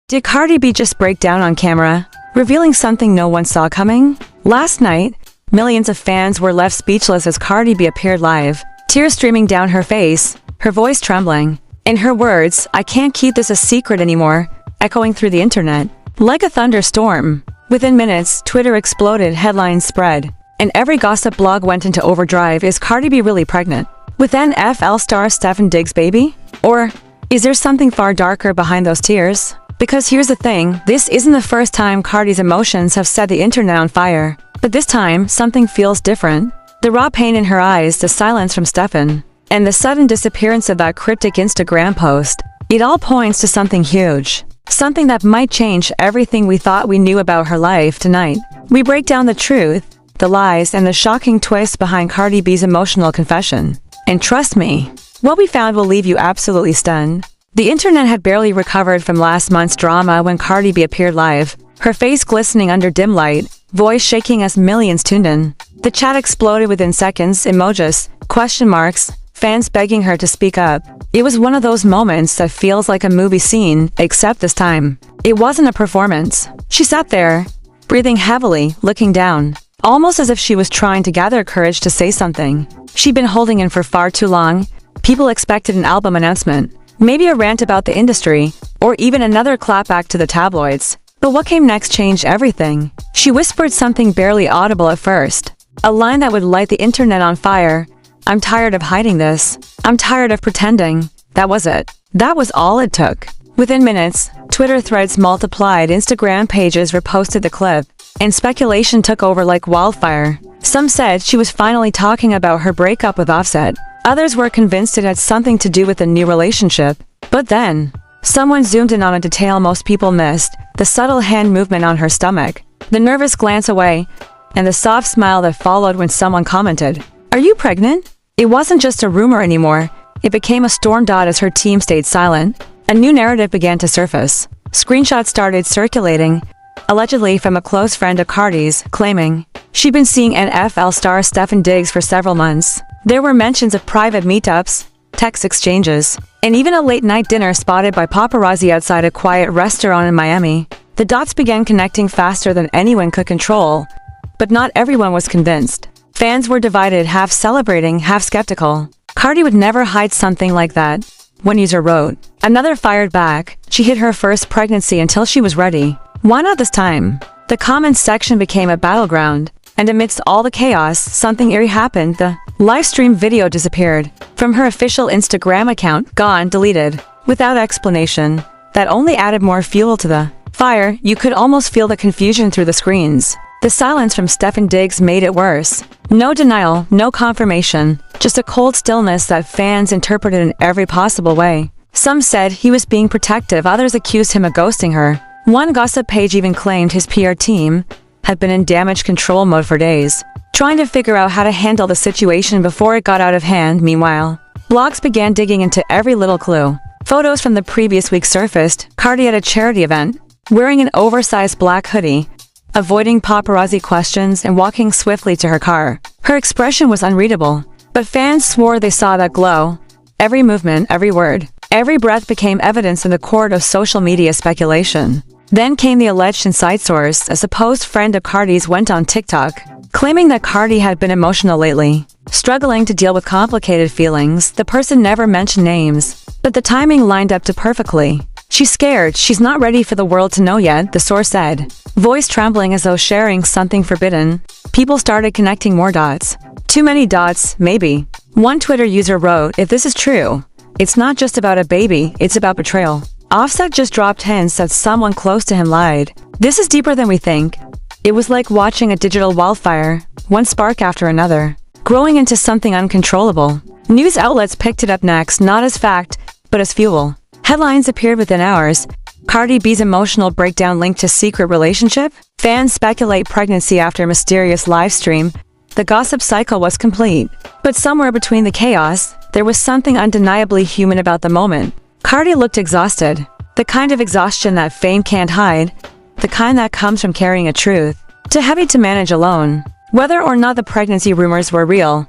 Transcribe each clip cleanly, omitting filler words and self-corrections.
Did Cardi B just break down on camera, revealing something no one saw coming? Last night, millions of fans were left speechless as Cardi B appeared live, tears streaming down her face, her voice trembling. In her words, "I can't keep this a secret anymore," echoing through the internet. Like a thunderstorm. Within minutes, Twitter exploded, headlines spread, and every gossip blog went into overdrive. Is Cardi B really pregnant with NFL star Stefon Diggs' baby? Or is there something far darker behind those tears? Because here's the thing, this isn't the first time Cardi's emotions have set the internet on fire. But this time, something feels different. The raw pain in her eyes, the silence from Stefon, and the sudden disappearance of that cryptic Instagram post. It all points to something huge. Something that might change everything we thought we knew about her life. Tonight, we break down the truth, the lies, and the shocking twists behind Cardi B's emotional confession. And trust me, what we found will leave you absolutely stunned. The internet had barely recovered from last month's drama when Cardi B appeared live, her face glistening under dim light, voice shaking as millions tuned in. The chat exploded within seconds, emojis, question marks, fans begging her to speak up. It was one of those moments that feels like a movie scene, except this time, it wasn't a performance. She sat there, breathing heavily, looking down, almost as if she was trying to gather courage to say something. She'd been holding in for far too long. People expected an album announcement, maybe a rant about the industry, or even another clapback to the tabloids. But what came next changed everything. She whispered something barely audible at first, a line that would light the internet on fire. "I'm tired of hiding this. I'm tired of pretending." That was it. That was all it took. Within minutes, Twitter threads multiplied, Instagram pages reposted the clip, and speculation took over like wildfire. Some said she was finally talking about her breakup with Offset. Others were convinced it had something to do with a new relationship. But then, someone zoomed in on a detail most people missed, the subtle hand movement on her stomach, the nervous glance away, and the soft smile that followed when someone commented, "Are you pregnant?" It wasn't just a rumor anymore. It became a storm dot as her team stayed silent. A new narrative began to surface. Screenshots started circulating, allegedly from a close friend of Cardi's, claiming she'd been seeing NFL star Stefon Diggs for several months. There were mentions of private meetups, text exchanges, and even a late-night dinner spotted by paparazzi outside a quiet restaurant in Miami. The dots began connecting faster than anyone could control, but not everyone was convinced. Fans were divided, half celebrating, half skeptical. Cardi would never hide something like that, one user wrote. Another fired back, she hid her first pregnancy until she was ready. Why not this time? The comments section became a battleground, and amidst all the chaos, something eerie happened. The live stream video disappeared from her official Instagram account, gone, deleted, without explanation. That only added more fuel to the fire. You could almost feel the confusion through the screens. The silence from Stefon Diggs made it worse. No denial, no confirmation, just a cold stillness that fans interpreted in every possible way. Some said he was being protective, others accused him of ghosting her. One gossip page even claimed his PR team had been in damage control mode for days, trying to figure out how to handle the situation before it got out of hand. Meanwhile, blogs began digging into every little clue. Photos from the previous week surfaced, Cardi at a charity event, wearing an oversized black hoodie, avoiding paparazzi questions and walking swiftly to her car. Her expression was unreadable, but fans swore they saw that glow. Every movement, every word, every breath became evidence in the court of social media speculation. Then came the alleged inside source. A supposed friend of Cardi's went on TikTok, claiming that Cardi had been emotional lately, struggling to deal with complicated feelings. The person never mentioned names, but the timing lined up perfectly. "She's scared, she's not ready for the world to know yet," the source said, voice trembling as though sharing something forbidden. People started connecting more dots. Too many dots, maybe. One Twitter user wrote, "If this is true, it's not just about a baby, it's about betrayal." Offset just dropped hints that someone close to him lied. This is deeper than we think. It was like watching a digital wildfire, one spark after another, growing into something uncontrollable. News outlets picked it up next, not as fact, but as fuel. Headlines appeared within hours. Cardi B's emotional breakdown linked to secret relationship? Fans speculate pregnancy after mysterious live stream. The gossip cycle was complete. But somewhere between the chaos, there was something undeniably human about the moment. Cardi looked exhausted. The kind of exhaustion that fame can't hide. The kind that comes from carrying a truth too heavy to manage alone. Whether or not the pregnancy rumors were real,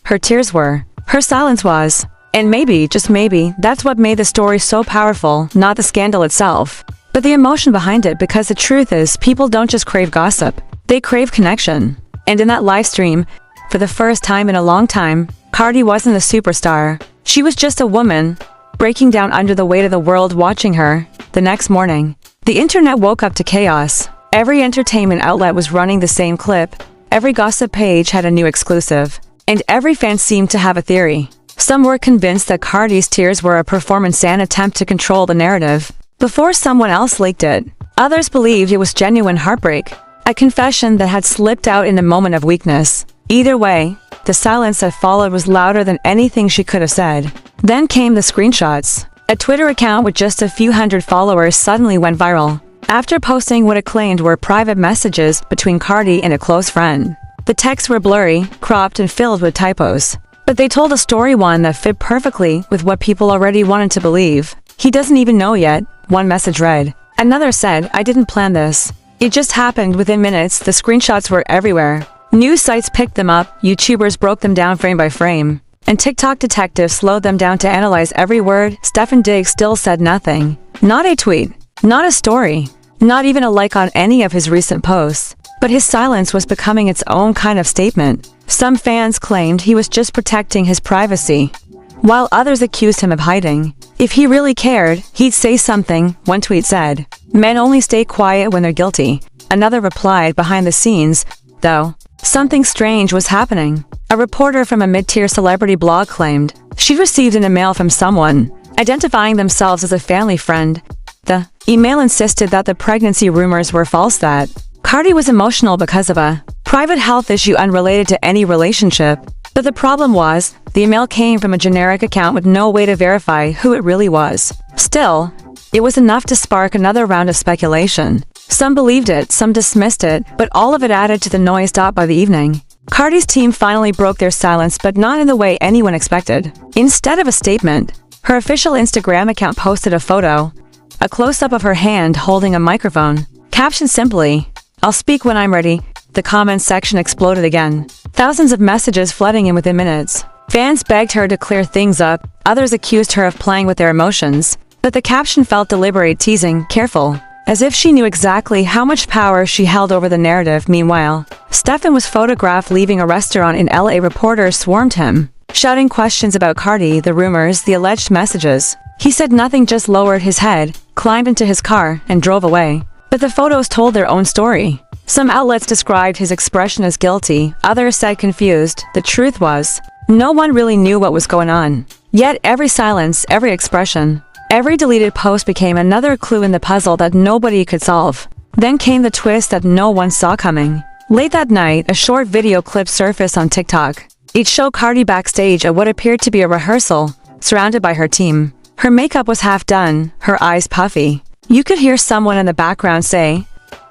her tears were. Her silence was. And maybe, just maybe, that's what made the story so powerful, not the scandal itself, but the emotion behind it, because the truth is, people don't just crave gossip, they crave connection. And in that live stream, for the first time in a long time, Cardi wasn't a superstar. She was just a woman, breaking down under the weight of the world watching her. The next morning, the internet woke up to chaos. Every entertainment outlet was running the same clip, every gossip page had a new exclusive, and every fan seemed to have a theory. Some were convinced that Cardi's tears were a performance and attempt to control the narrative before someone else leaked it. Others believed it was genuine heartbreak, a confession that had slipped out in a moment of weakness. Either way, the silence that followed was louder than anything she could have said. Then came the screenshots. A Twitter account with just a few hundred followers suddenly went viral after posting what it claimed were private messages between Cardi and a close friend. The texts were blurry, cropped, and filled with typos, but they told a story, one that fit perfectly with what people already wanted to believe. "He doesn't even know yet," one message read. Another said, "I didn't plan this. It just happened." Within minutes, the screenshots were everywhere. News sites picked them up, YouTubers broke them down frame by frame, and TikTok detectives slowed them down to analyze every word. Stefon Diggs still said nothing. Not a tweet, not a story, not even a like on any of his recent posts. But his silence was becoming its own kind of statement. Some fans claimed he was just protecting his privacy, while others accused him of hiding. If he really cared, he'd say something, one tweet said. "Men only stay quiet when they're guilty." Another replied, "Behind the scenes, though, something strange was happening." A reporter from a mid-tier celebrity blog claimed she received an email from someone, identifying themselves as a family friend. The email insisted that the pregnancy rumors were false, that Cardi was emotional because of a private health issue unrelated to any relationship. But the problem was, the email came from a generic account with no way to verify who it really was. Still, it was enough to spark another round of speculation. Some believed it, some dismissed it, but all of it added to the noise. By the evening, Cardi's team finally broke their silence, but not in the way anyone expected. Instead of a statement, her official Instagram account posted a photo, a close-up of her hand holding a microphone. Captioned simply, "I'll speak when I'm ready." The comments section exploded again, thousands of messages flooding in within minutes. Fans begged her to clear things up, others accused her of playing with their emotions, but the caption felt deliberate, teasing, "Careful," as if she knew exactly how much power she held over the narrative. Meanwhile, Stefon was photographed leaving a restaurant in LA. Reporters swarmed him, shouting questions about Cardi, the rumors, the alleged messages. He said nothing, just lowered his head, climbed into his car, and drove away. But the photos told their own story. Some outlets described his expression as guilty, others said confused. The truth was, no one really knew what was going on. Yet every silence, every expression, every deleted post became another clue in the puzzle that nobody could solve. Then came the twist that no one saw coming. Late that night, a short video clip surfaced on TikTok. It showed Cardi backstage at what appeared to be a rehearsal, surrounded by her team. Her makeup was half done, her eyes puffy. You could hear someone in the background say,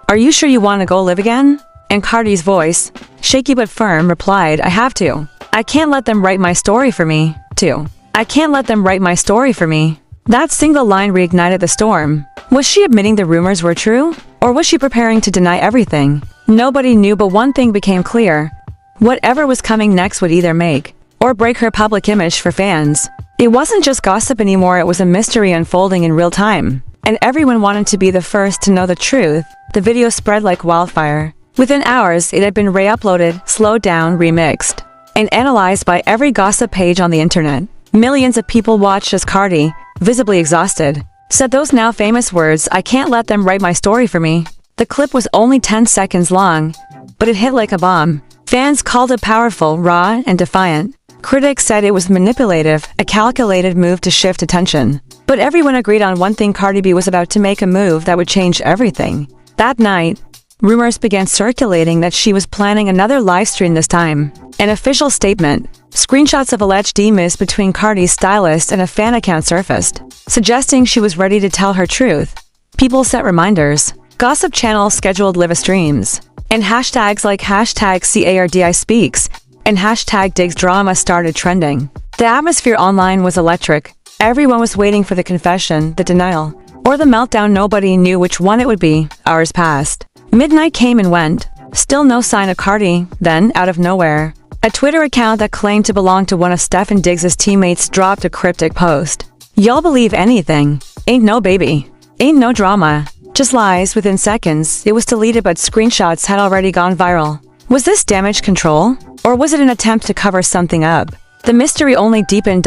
"Are you sure you want to go live again?" And Cardi's voice, shaky but firm, replied, "I have to. I can't let them write my story for me, too. I can't let them write my story for me." That single line reignited the storm. Was she admitting the rumors were true? Or was she preparing to deny everything? Nobody knew, but one thing became clear. Whatever was coming next would either make or break her public image for fans. It wasn't just gossip anymore, it was a mystery unfolding in real time. And everyone wanted to be the first to know the truth. The video spread like wildfire. Within hours, it had been re-uploaded, slowed down, remixed, and analyzed by every gossip page on the internet. Millions of people watched as Cardi, visibly exhausted, said those now famous words, "I can't let them write my story for me." The clip was only 10 seconds long, but it hit like a bomb. Fans called it powerful, raw, and defiant. Critics said it was manipulative, a calculated move to shift attention. But everyone agreed on one thing: Cardi B was about to make a move that would change everything. That night, rumors began circulating that she was planning another livestream this time. An official statement, screenshots of alleged emails between Cardi's stylist and a fan account surfaced, suggesting she was ready to tell her truth. People set reminders, gossip channels scheduled live streams, and hashtags like #CARDISpeaks and #Diggsdrama started trending. The atmosphere online was electric. Everyone was waiting for the confession, the denial, or the meltdown. Nobody knew which one it would be. Hours passed. Midnight came and went. Still no sign of Cardi. Then, out of nowhere, a Twitter account that claimed to belong to one of Stefon Diggs' teammates dropped a cryptic post. "Y'all believe anything. Ain't no baby. Ain't no drama." just lies. Within seconds, it was deleted, but screenshots had already gone viral. Was this damage control? Or was it an attempt to cover something up? The mystery only deepened.